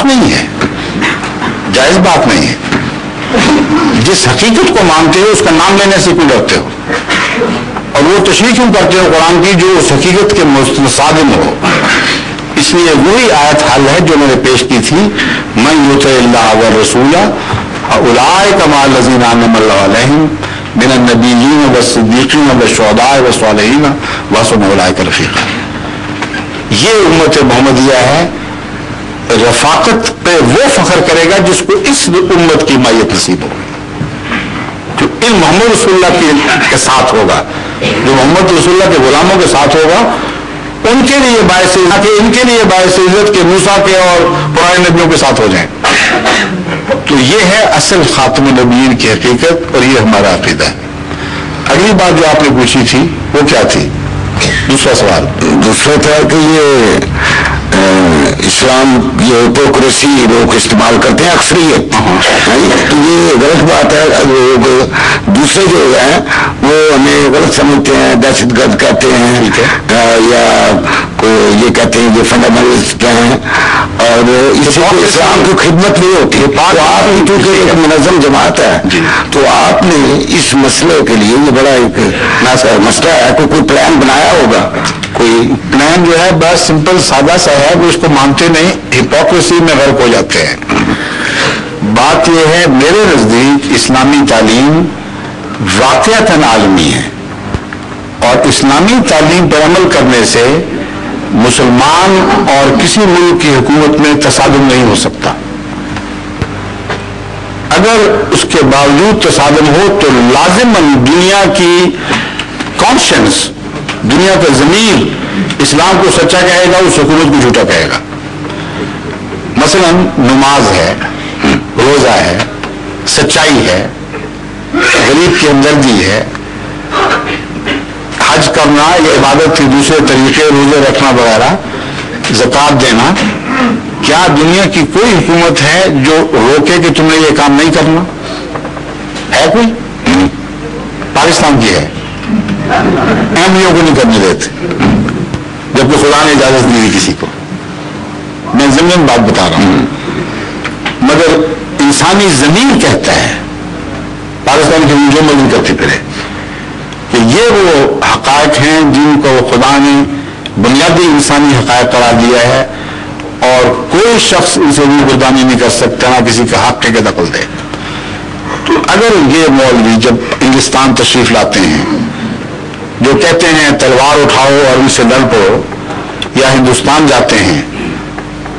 نہیں ہے، جائز بات نہیں ہے. جس حقیقت کو مانتے ہو اس کا نام لینے سے کیوں ڈرتے ہو، اور وہ تشریح کیوں کرتے ہو قرآن کی جو اس حقیقت کے مصادم ہو. اس لیے وہی آیت حل ہے جو میں نے پیش کی تھی، من یطع اللہ والرسول اولئک مع الذین انعم اللہ علیہم من النبیین والصدیقین والشہداء والصالحین وحسن اولئک رفیقا. یہ امت محمدیہ ہے. رفاقت پہ وہ فخر کرے گا جس کو اس امت کی مائیت نصیب ہو، جو ان محمد رسول اللہ کے ساتھ ہوگا، جو محمد رسول اللہ کے غلاموں کے ساتھ ہوگا. ان کے لیے باعث عزت کہ ان کے لیے باعث عزت کے موسیٰ کے اور پرانے نبیوں کے ساتھ ہو جائیں. تو یہ ہے اصل خاتم النبیین کی حقیقت، اور یہ ہمارا عقیدہ ہے. اگلی بات جو آپ نے پوچھی تھی وہ کیا تھی؟ دوسرا سوال دوسرا تھا کہ یہ اسلام یہ ہپوکریسی لوگ استعمال کرتے ہیں اکثریت، تو یہ غلط بات ہے. لوگ دوسرے جو ہیں وہ ہمیں غلط سمجھتے ہیں، دہشت گرد کہتے ہیں یا یہ کہتے ہیں یہ فنڈامنٹلسٹ ہیں، اور اس سے اسلام کی خدمت نہیں ہوتی ہے. تو آپ کیونکہ ایک منظم جماعت ہے تو آپ نے اس مسئلے کے لیے یہ بڑا ایک مسئلہ ہے، کوئی پلان بنایا ہوگا؟ کوئی پلان جو ہے بس سمپل سادہ سا ہے، وہ اس کو مانتے نہیں، ہپوکریسی میں غرق ہو جاتے ہیں. بات یہ ہے میرے نزدیک اسلامی تعلیم واقعتاً عالمی ہے، اور اسلامی تعلیم پر عمل کرنے سے مسلمان اور کسی ملک کی حکومت میں تصادم نہیں ہو سکتا. اگر اس کے باوجود تصادم ہو تو لازماً دنیا کی کانشنس، دنیا کا ضمیر اسلام کو سچا کہے گا، اس حکومت کو جھوٹا کہے گا. مثلا نماز ہے، روزہ ہے، سچائی ہے، غریب کی ہمدردی ہے، حج کرنا یہ عبادت تھی، دوسرے طریقے روزے رکھنا وغیرہ، زکوٰۃ دینا. کیا دنیا کی کوئی حکومت ہے جو روکے کہ تم نے یہ کام نہیں کرنا؟ ہے کوئی؟ پاکستان کی ہے، احمدیوں کو نہیں کرنے دیتے، جبکہ خدا نے اجازت نہیں دی کسی کو. میں ضمن بات بتا رہا ہوں، مگر انسانی ضمیر کہتا ہے پاکستان کی جو مدد کرتی پھرے کہ یہ وہ حقائق ہیں جن کو خدا نے بنیادی انسانی حقائق قرار دیا ہے، اور کوئی شخص ان سے روگردانی نہیں کر سکتا، نہ کسی کا حق کے دخل دے. تو اگر یہ مولوی جب انگلستان تشریف لاتے ہیں جو کہتے ہیں تلوار اٹھاؤ اور ان سے لڑ پڑو، یا ہندوستان جاتے ہیں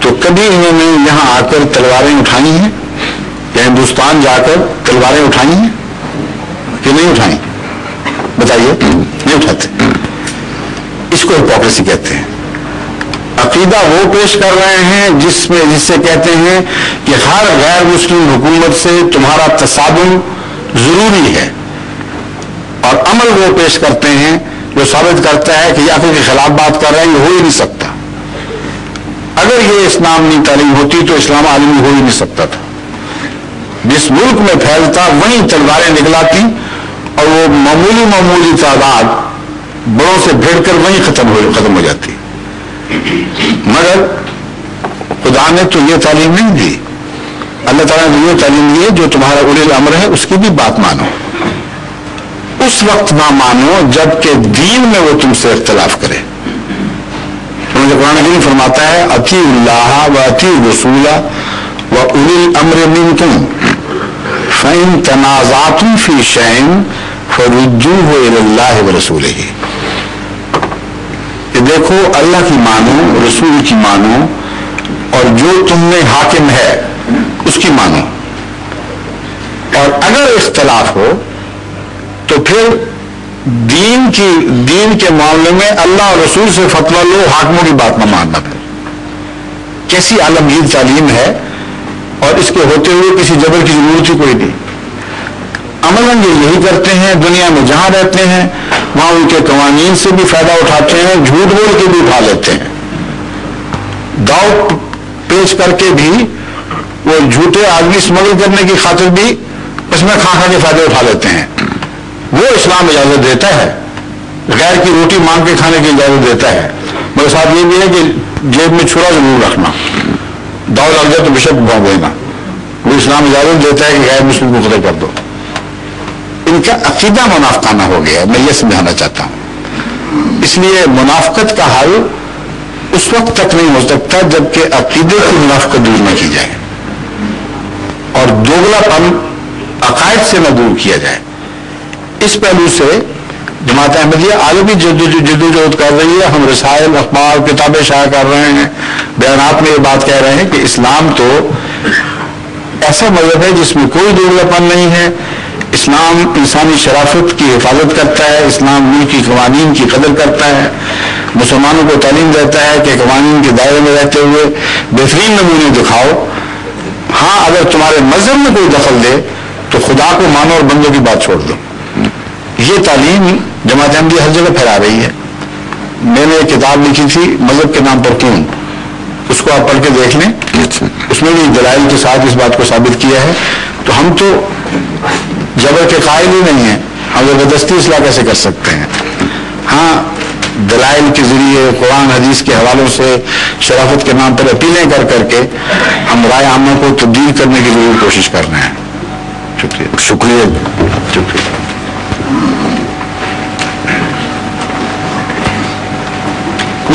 تو کبھی انہوں نے یہاں آ کر تلواریں اٹھائی ہیں، یا ہندوستان جا کر تلواریں اٹھائی ہیں کہ نہیں اٹھائی؟ بتائیے. نہیں اٹھاتے. اس کو ہپوکریسی کہتے ہیں. عقیدہ وہ پیش کر رہے ہیں جس سے کہتے ہیں کہ ہر غیر مسلم حکومت سے تمہارا تصادم ضروری ہے، اور عمل وہ پیش کرتے ہیں جو ثابت کرتا ہے کہ یہ عقل کے خلاف بات کر رہے ہیں، یہ ہو ہی نہیں سکتا. اگر یہ اسلامی تعلیم ہوتی تو اسلام عالمی ہو ہی نہیں سکتا تھا. جس ملک میں پھیلتا وہیں تلواریں نکلاتی، اور وہ معمولی تعداد بڑوں سے بھیڑ کر وہیں ختم ہو جاتی. مگر خدا نے تو یہ تعلیم نہیں دی. اللہ تعالیٰ نے یہ تعلیم دی ہے جو تمہارا اولی الامر ہے اس کی بھی بات مانو. اس وقت نہ مانو جب کہ دین میں وہ تم سے اختلاف کرے. کیونکہ قرآن کریم فرماتا ہے اطیعوا اللہ و اطیعوا الرسول و اولی الامر منکم فإن تنازعتم فی شیء فردوہ الی اللہ ورسولہ. کہ دیکھو اللہ کی مانو، رسول کی مانو، اور جو تم میں حاکم ہے اس کی مانو. اور اگر اختلاف ہو تو پھر دین کے معاملے میں اللہ اور رسول سے فتویٰ لو، حاکموں کی بات نہ ماننا. پھر کیسی عالمگیر تعلیم ہے، اور اس کے ہوتے ہوئے کسی جبر کی ضرورت ہی کوئی نہیں. عملاً یہ یہی کرتے ہیں، دنیا میں جہاں رہتے ہیں وہاں ان کے قوانین سے بھی فائدہ اٹھاتے ہیں، جھوٹ بول کے بھی اٹھا لیتے ہیں، داؤ پیش کر کے بھی وہ جھوٹے آدمی اسمگل کرنے کی خاطر بھی اس میں کھا کے فائدے اٹھا لیتے ہیں. وہ اسلام اجازت دیتا ہے، غیر کی روٹی مانگ کے کھانے کی اجازت دیتا ہے، مگر ساتھ یہ بھی ہے کہ جیب میں چھرا ضرور رکھنا. دور لگ جائے تو بشپ بھونک دینا، وہ اسلام اجازت دیتا ہے کہ غیر مسلم کو قتل کر دو. ان کا عقیدہ منافقانہ ہو گیا ہے، میں یہ سمجھانا چاہتا ہوں. اس لیے منافقت کا حل اس وقت تک نہیں ہو سکتا جب کہ عقیدے کی منافقت دور نہ کی جائے اور دوگلا پن عقائد سے نہ دور کیا جائے. اس پہلو سے جماعت احمدیہ عالمی جدوجہد کر رہی ہے. ہم رسائل، اخبار، کتابیں شائع کر رہے ہیں، بیانات میں یہ بات کہہ رہے ہیں کہ اسلام تو ایسا مذہب ہے جس میں کوئی دوگلا پن نہیں ہے. اسلام انسانی شرافت کی حفاظت کرتا ہے، اسلام ملک کی قوانین کی قدر کرتا ہے، مسلمانوں کو تعلیم دیتا ہے کہ قوانین کے دائرے میں رہتے ہوئے بہترین نمونے دکھاؤ. ہاں اگر تمہارے مذہب میں کوئی دخل دے تو خدا کو مانو اور بندوں کی بات چھوڑ دو. یہ تعلیم جماعت احمدیہ ہر جگہ پھیلا رہی ہے. میں نے ایک کتاب لکھی تھی مذہب کے نام پر کیوں، اس کو آپ پڑھ کے دیکھ لیں. اس میں بھی دلائل کے ساتھ اس بات کو ثابت کیا ہے. تو ہم تو جبر کے قائل ہی نہیں ہیں، ہم زبردستی اصلاح کیسے کر سکتے ہیں. ہاں دلائل کے ذریعے قرآن حدیث کے حوالوں سے شرافت کے نام پر اپیلیں کر کر کے ہم رائے عامہ کو تبدیل کرنے کی ضرور کوشش کر رہے ہیں. شکریہ. شکریہ.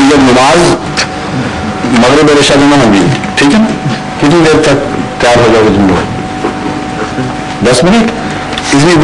جب نماز مغرب اور عشاء میں ہوگی، ٹھیک ہے نا، کتنی دیر تک تیار ہو جاؤ گے تم لوگ؟ 10 منٹ. اتنی